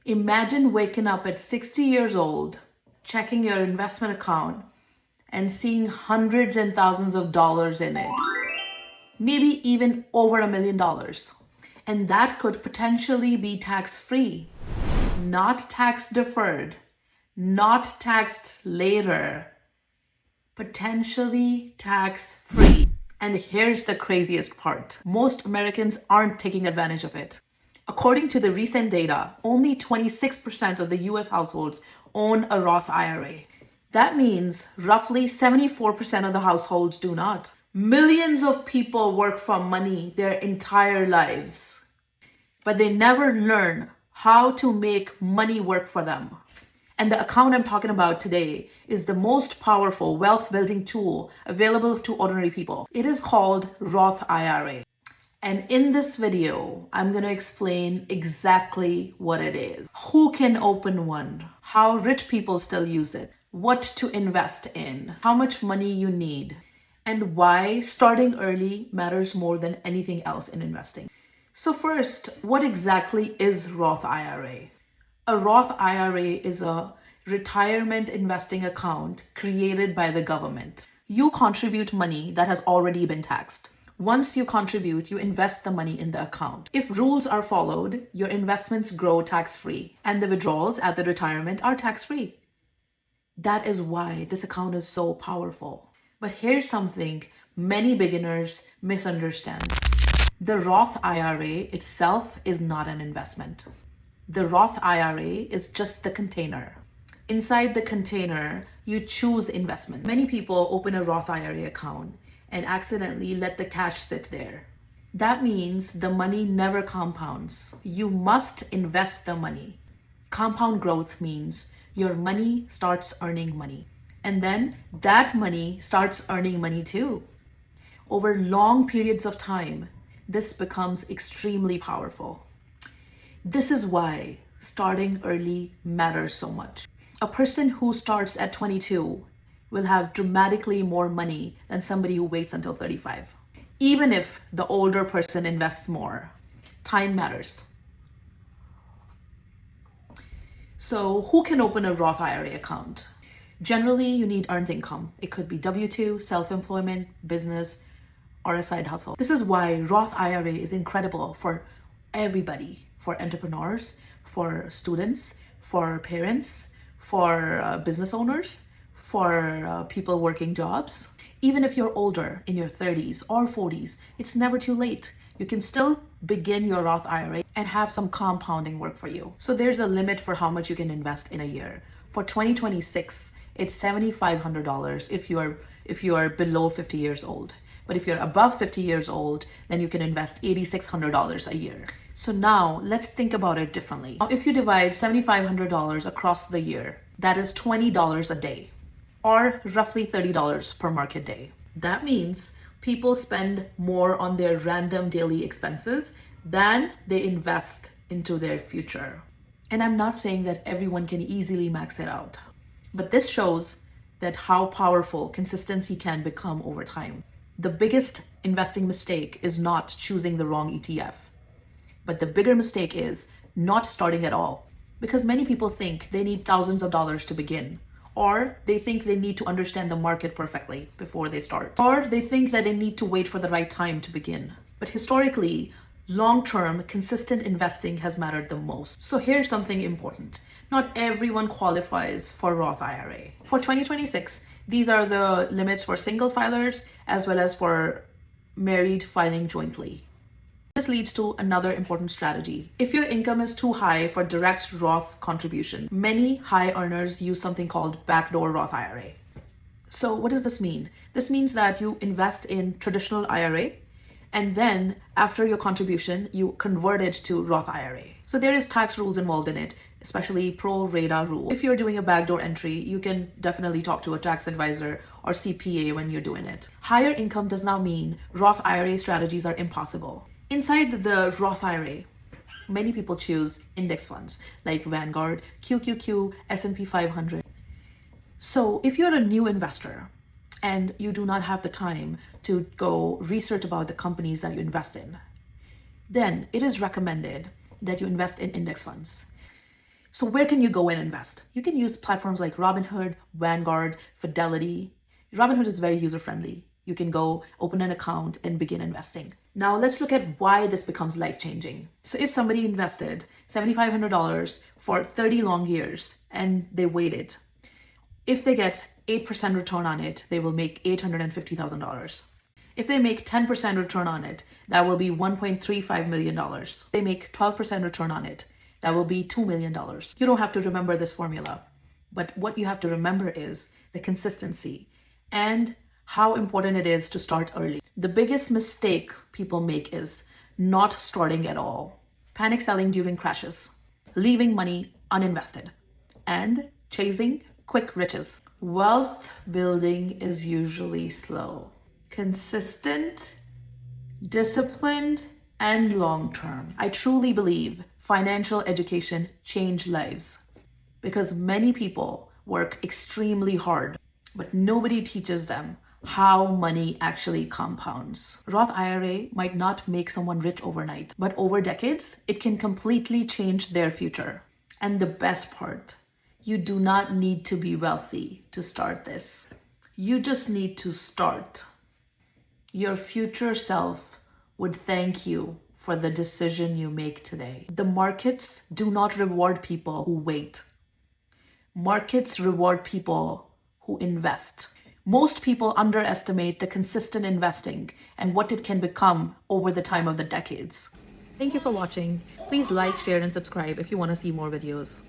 Imagine waking up at 60 years old, checking your investment account, and seeing hundreds and thousands of dollars in it. Maybe even over $1 million. And that could potentially be tax-free, not tax-deferred, not taxed later, potentially tax-free. And here's the craziest part. Most Americans aren't taking advantage of it. According to the recent data, only 26% of the US households own a Roth IRA. That means roughly 74% of the households do not. Millions of people work for money their entire lives, but they never learn how to make money work for them. And the account I'm talking about today is the most powerful wealth building tool available to ordinary people. It is called Roth IRA. And in this video, I'm going to explain exactly what it is, who can open one, how rich people still use it, what to invest in, how much money you need, and why starting early matters more than anything else in investing. So first, what exactly is Roth IRA? A Roth IRA is a retirement investing account created by the government. You contribute money that has already been taxed. Once you contribute, you invest the money in the account. If rules are followed, your investments grow tax-free, and the withdrawals at the retirement are tax-free. That is why this account is so powerful. But here's something many beginners misunderstand. The Roth IRA itself is not an investment. The Roth IRA is just the container. Inside the container, you choose investment. Many people open a Roth IRA account and accidentally let the cash sit there. That means the money never compounds. You must invest the money. Compound growth means your money starts earning money. And then that money starts earning money too. Over long periods of time, this becomes extremely powerful. This is why starting early matters so much. A person who starts at 22 will have dramatically more money than somebody who waits until 35. Even if the older person invests more, time matters. So who can open a Roth IRA account? Generally, you need earned income. It could be W-2, self-employment, business, or a side hustle. This is why Roth IRA is incredible for everybody, for entrepreneurs, for students, for parents, for business owners, for people working jobs. Even if you're older, in your 30s or 40s, it's never too late. You can still begin your Roth IRA and have some compounding work for you. So there's a limit for how much you can invest in a year. For 2026, it's $7,500 if you are below 50 years old. But if you're above 50 years old, then you can invest $8,600 a year. So now let's think about it differently. Now, if you divide $7,500 across the year, that is $20 a day, or roughly $30 per market day. That means people spend more on their random daily expenses than they invest into their future. And I'm not saying that everyone can easily max it out, but this shows that how powerful consistency can become over time. The biggest investing mistake is not choosing the wrong ETF, but the bigger mistake is not starting at all, because many people think they need thousands of dollars to begin, or they think they need to understand the market perfectly before they start, or they think that they need to wait for the right time to begin. But historically, long-term, consistent investing has mattered the most. So here's something important. Not everyone qualifies for Roth IRA. For 2026, these are the limits for single filers as well as for married filing jointly. This leads to another important strategy. If your income is too high for direct Roth contribution, many high earners use something called Backdoor Roth IRA. So what does this mean? This means that you invest in traditional IRA, and then after your contribution, you convert it to Roth IRA. So there is tax rules involved in it, especially pro rata rule. If you're doing a backdoor entry, you can definitely talk to a tax advisor or CPA when you're doing it. Higher income does not mean Roth IRA strategies are impossible. Inside the Roth IRA, many people choose index funds like Vanguard, QQQ, S&P 500. So if you're a new investor and you do not have the time to go research about the companies that you invest in, then it is recommended that you invest in index funds. So where can you go and invest? You can use platforms like Robinhood, Vanguard, Fidelity. Robinhood is very user-friendly. You can go open an account and begin investing. Now let's look at why this becomes life-changing. So if somebody invested $7,500 for 30 long years and they waited, if they get 8% return on it, they will make $850,000. If they make 10% return on it, that will be $1.35 million. If they make 12% return on it, that will be $2 million. You don't have to remember this formula, but what you have to remember is the consistency and how important it is to start early. The biggest mistake people make is not starting at all, panic selling during crashes, leaving money uninvested, and chasing quick riches. Wealth building is usually slow, consistent, disciplined, and long-term. I truly believe financial education changes lives because many people work extremely hard, but nobody teaches them how money actually compounds. Roth IRA might not make someone rich overnight, but over decades, it can completely change their future. And the best part, you do not need to be wealthy to start this. You just need to start. Your future self would thank you for the decision you make today. The markets do not reward people who wait. Markets reward people who invest. Most people underestimate the consistent investing and what it can become over the time of the decades. Thank you for watching. Please like, share, and subscribe if you want to see more videos.